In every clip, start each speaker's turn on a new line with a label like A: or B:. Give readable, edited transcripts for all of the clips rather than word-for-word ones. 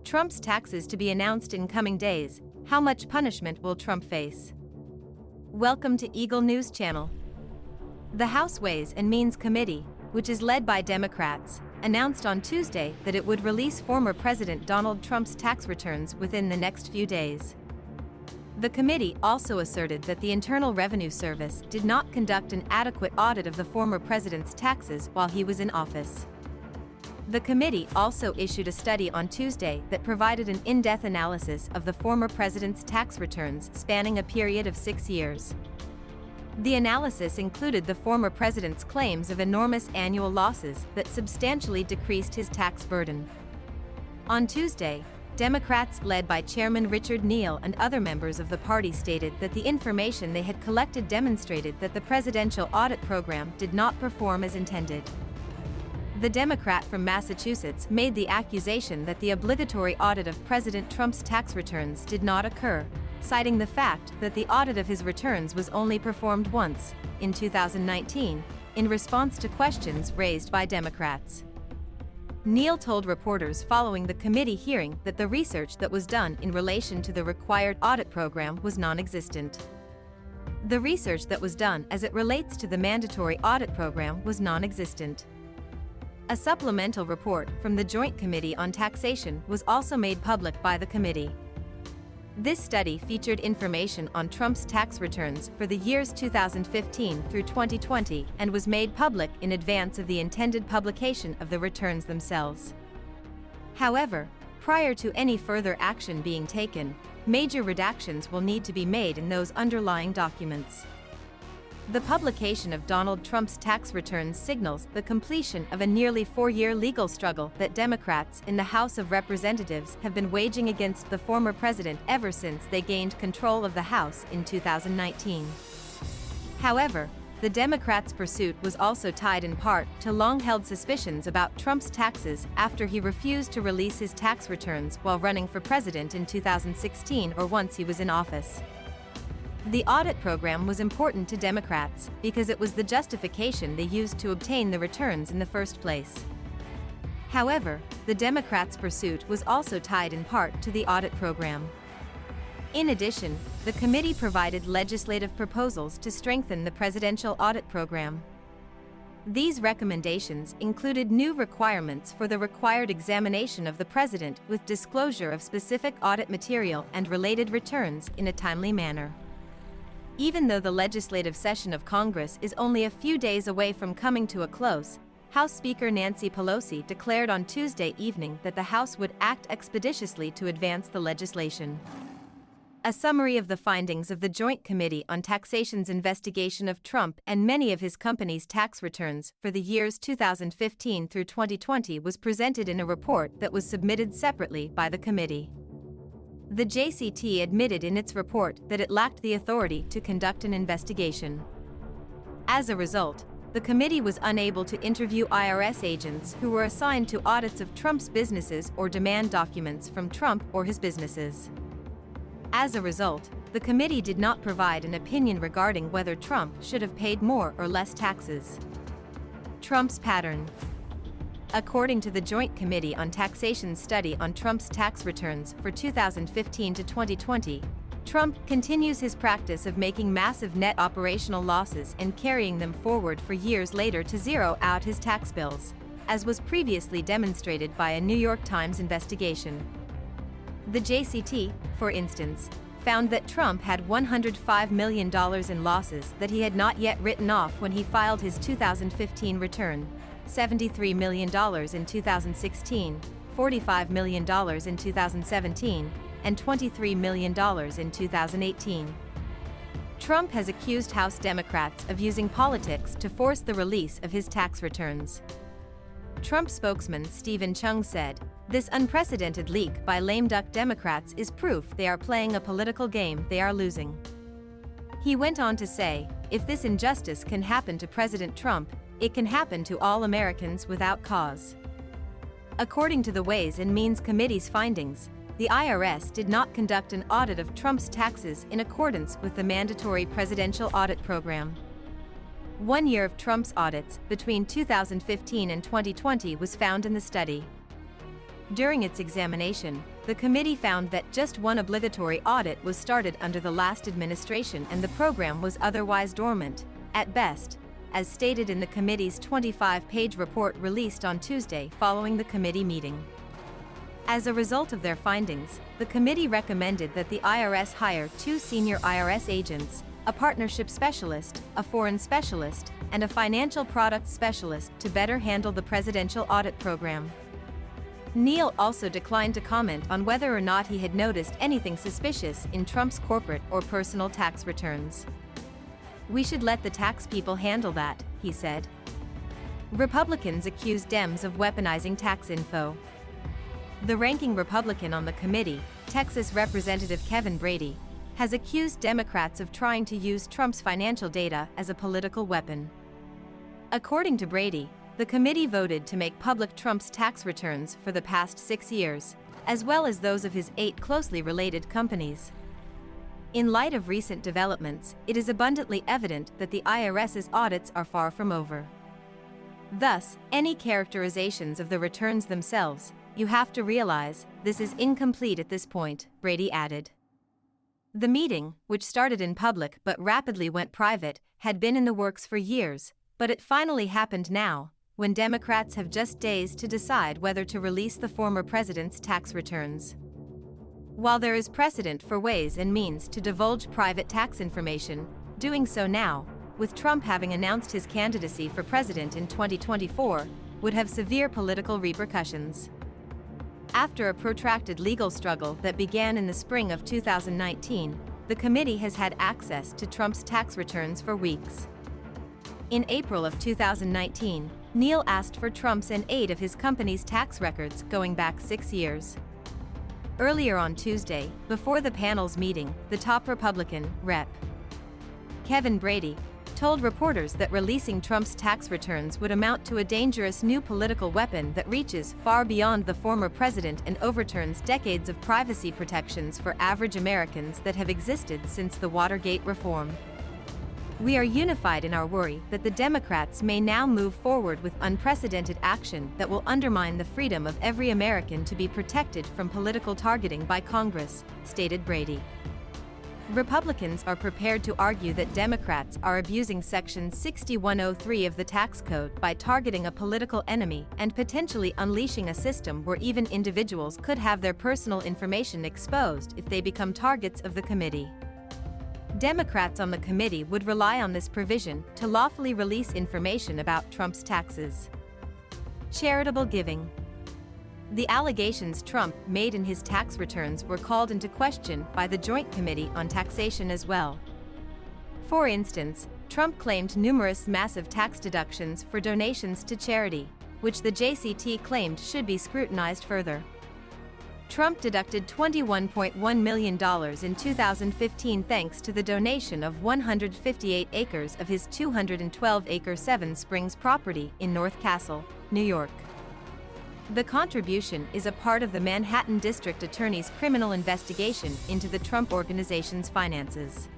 A: Trump's taxes to be announced in coming days. How much punishment will Trump face? Welcome to Eagle News Channel. The House Ways and Means Committee, which is led by Democrats, announced on Tuesday that it would release former President Donald Trump's tax returns within the next few days. The committee also asserted that the Internal Revenue Service did not conduct an adequate audit of the former president's taxes while he was in office. The committee also issued a study on Tuesday that provided an in-depth analysis of the former president's tax returns spanning a period of 6 years. The analysis included the former president's claims of enormous annual losses that substantially decreased his tax burden. On Tuesday, Democrats led by Chairman Richard Neal and other members of the party stated that the information they had collected demonstrated that the presidential audit program did not perform as intended. The Democrat from Massachusetts made the accusation that the obligatory audit of President Trump's tax returns did not occur, citing the fact that the audit of his returns was only performed once, in 2019, in response to questions raised by Democrats. Neal told reporters following the committee hearing that the research that was done in relation to the required audit program was non-existent. The research that was done as it relates to the mandatory audit program was non-existent. A supplemental report from the Joint Committee on Taxation was also made public by the committee. This study featured information on Trump's tax returns for the years 2015 through 2020 and was made public in advance of the intended publication of the returns themselves. However, prior to any further action being taken, major redactions will need to be made in those underlying documents. The publication of Donald Trump's tax returns signals the completion of a nearly 4-year legal struggle that Democrats in the House of Representatives have been waging against the former president ever since they gained control of the House in 2019. However, the Democrats' pursuit was also tied in part to long-held suspicions about Trump's taxes after he refused to release his tax returns while running for president in 2016 or once he was in office. The audit program was important to Democrats because it was the justification they used to obtain the returns in the first place. However, the Democrats' pursuit was also tied in part to the audit program. In addition, the committee provided legislative proposals to strengthen the presidential audit program. These recommendations included new requirements for the required examination of the president with disclosure of specific audit material and related returns in a timely manner. Even though the legislative session of Congress is only a few days away from coming to a close, House Speaker Nancy Pelosi declared on Tuesday evening that the House would act expeditiously to advance the legislation. A summary of the findings of the Joint Committee on Taxation's investigation of Trump and many of his company's tax returns for the years 2015 through 2020 was presented in a report that was submitted separately by the committee. The JCT admitted in its report that it lacked the authority to conduct an investigation. As a result, the committee was unable to interview IRS agents who were assigned to audits of Trump's businesses or demand documents from Trump or his businesses. As a result, the committee did not provide an opinion regarding whether Trump should have paid more or less taxes. Trump's pattern. According to the Joint Committee on Taxation's study on Trump's tax returns for 2015 to 2020, Trump continues his practice of making massive net operational losses and carrying them forward for years later to zero out his tax bills, as was previously demonstrated by a New York Times investigation. The JCT, for instance, found that Trump had $105 million in losses that he had not yet written off when he filed his 2015 return. $73 million in 2016, $45 million in 2017, and $23 million in 2018. Trump has accused House Democrats of using politics to force the release of his tax returns. Trump spokesman Stephen Chung said, "This unprecedented leak by lame duck Democrats is proof they are playing a political game they are losing." He went on to say, "If this injustice can happen to President Trump, it can happen to all Americans without cause." According to the Ways and Means Committee's findings, the IRS did not conduct an audit of Trump's taxes in accordance with the mandatory presidential audit program. 1 year of Trump's audits between 2015 and 2020 was found in the study. During its examination, the committee found that just one obligatory audit was started under the last administration and the program was otherwise dormant, at best, as stated in the committee's 25-page report released on Tuesday following the committee meeting. As a result of their findings, the committee recommended that the IRS hire 2 senior IRS agents, a partnership specialist, a foreign specialist, and a financial product specialist to better handle the presidential audit program. Neal also declined to comment on whether or not he had noticed anything suspicious in Trump's corporate or personal tax returns. "We should let the tax people handle that," he said. Republicans accused Dems of weaponizing tax info. The ranking Republican on the committee, Texas Representative Kevin Brady, has accused Democrats of trying to use Trump's financial data as a political weapon. According to Brady, the committee voted to make public Trump's tax returns for the past 6 years, as well as those of his 8 closely related companies. In light of recent developments, it is abundantly evident that the IRS's audits are far from over. Thus, any characterizations of the returns themselves, you have to realize, this is incomplete at this point, Brady added. The meeting, which started in public but rapidly went private, had been in the works for years, but it finally happened now, when Democrats have just days to decide whether to release the former president's tax returns. While there is precedent for ways and means to divulge private tax information, doing so now, with Trump having announced his candidacy for president in 2024, would have severe political repercussions. After a protracted legal struggle that began in the spring of 2019, the committee has had access to Trump's tax returns for weeks. In April of 2019, Neal asked for Trump's and 8 of his company's tax records going back 6 years. Earlier on Tuesday, before the panel's meeting, the top Republican, Rep. Kevin Brady, told reporters that releasing Trump's tax returns would amount to a dangerous new political weapon that reaches far beyond the former president and overturns decades of privacy protections for average Americans that have existed since the Watergate reform. "We are unified in our worry that the Democrats may now move forward with unprecedented action that will undermine the freedom of every American to be protected from political targeting by Congress," stated Brady. Republicans are prepared to argue that Democrats are abusing Section 6103 of the tax code by targeting a political enemy and potentially unleashing a system where even individuals could have their personal information exposed if they become targets of the committee. Democrats on the committee would rely on this provision to lawfully release information about Trump's taxes. Charitable giving. The allegations Trump made in his tax returns were called into question by the Joint Committee on Taxation as well. For instance, Trump claimed numerous massive tax deductions for donations to charity, which the JCT claimed should be scrutinized further. Trump deducted $21.1 million in 2015 thanks to the donation of 158 acres of his 212-acre Seven Springs property in North Castle, New York. The contribution is a part of the Manhattan District Attorney's criminal investigation into the Trump Organization's finances.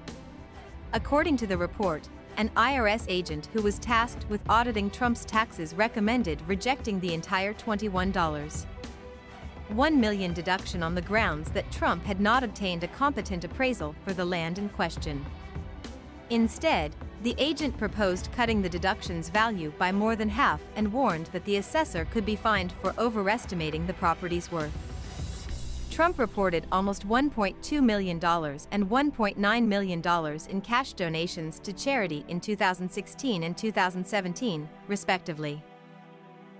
A: According to the report, an IRS agent who was tasked with auditing Trump's taxes recommended rejecting the entire $21.1 million deduction on the grounds that Trump had not obtained a competent appraisal for the land in question. Instead, the agent proposed cutting the deduction's value by more than half and warned that the assessor could be fined for overestimating the property's worth. Trump reported almost $1.2 million and $1.9 million in cash donations to charity in 2016 and 2017, respectively.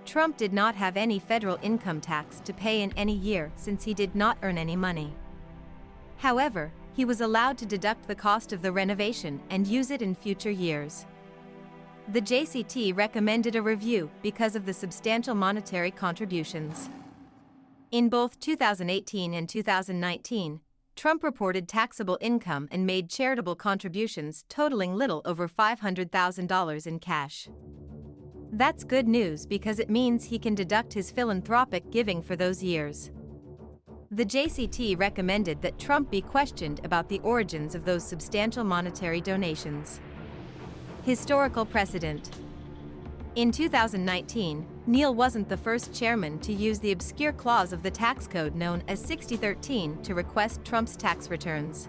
A: Trump did not have any federal income tax to pay in any year since he did not earn any money. However, he was allowed to deduct the cost of the renovation and use it in future years. The JCT recommended a review because of the substantial monetary contributions. In both 2018 and 2019, Trump reported taxable income and made charitable contributions totaling little over $500,000 in cash. That's good news because it means he can deduct his philanthropic giving for those years. The JCT recommended that Trump be questioned about the origins of those substantial monetary donations. Historical precedent. In 2019, Neal wasn't the first chairman to use the obscure clause of the tax code known as 6013 to request Trump's tax returns.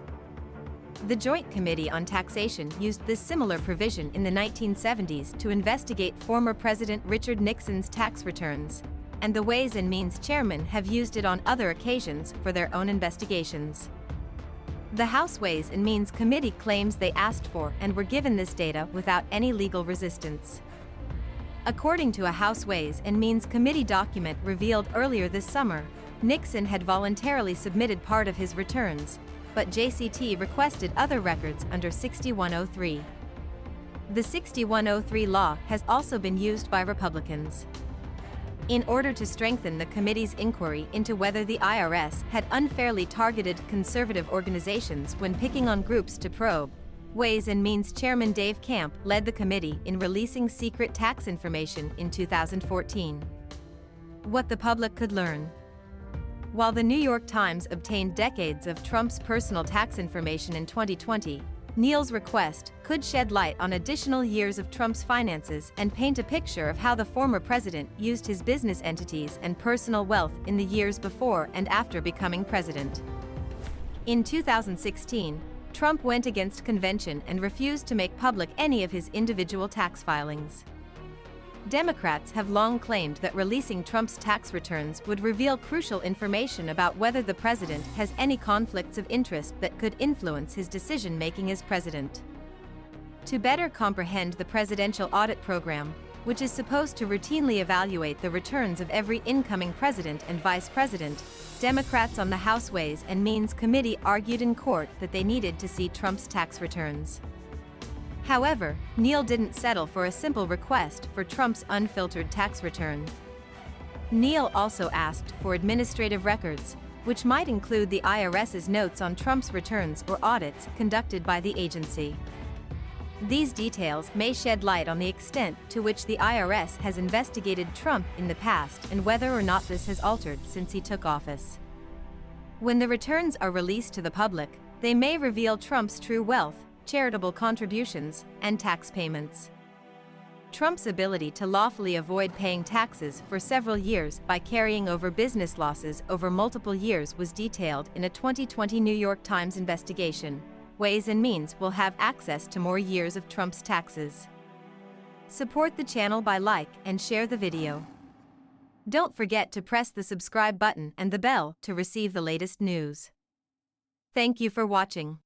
A: The Joint Committee on Taxation used this similar provision in the 1970s to investigate former President Richard Nixon's tax returns, and the Ways and Means chairmen have used it on other occasions for their own investigations. The House Ways and Means Committee claims they asked for and were given this data without any legal resistance. According to a House Ways and Means Committee document revealed earlier this summer, Nixon had voluntarily submitted part of his returns, but JCT requested other records under 6103. The 6103 law has also been used by Republicans. In order to strengthen the committee's inquiry into whether the IRS had unfairly targeted conservative organizations when picking on groups to probe, Ways and Means Chairman Dave Camp led the committee in releasing secret tax information in 2014. What the public could learn. While the New York Times obtained decades of Trump's personal tax information in 2020, Neal's request could shed light on additional years of Trump's finances and paint a picture of how the former president used his business entities and personal wealth in the years before and after becoming president. In 2016, Trump went against convention and refused to make public any of his individual tax filings. Democrats have long claimed that releasing Trump's tax returns would reveal crucial information about whether the president has any conflicts of interest that could influence his decision-making as president. To better comprehend the presidential audit program, which is supposed to routinely evaluate the returns of every incoming president and vice president, Democrats on the House Ways and Means Committee argued in court that they needed to see Trump's tax returns. However, Neal didn't settle for a simple request for Trump's unfiltered tax return. Neal also asked for administrative records, which might include the IRS's notes on Trump's returns or audits conducted by the agency. These details may shed light on the extent to which the IRS has investigated Trump in the past and whether or not this has altered since he took office. When the returns are released to the public, they may reveal Trump's true wealth, charitable contributions, and tax payments. Trump's ability to lawfully avoid paying taxes for several years by carrying over business losses over multiple years was detailed in a 2020 New York Times investigation. Ways and Means will have access to more years of Trump's taxes. Support the channel by like and share the video. Don't forget to press the subscribe button and the bell to receive the latest news. Thank you for watching.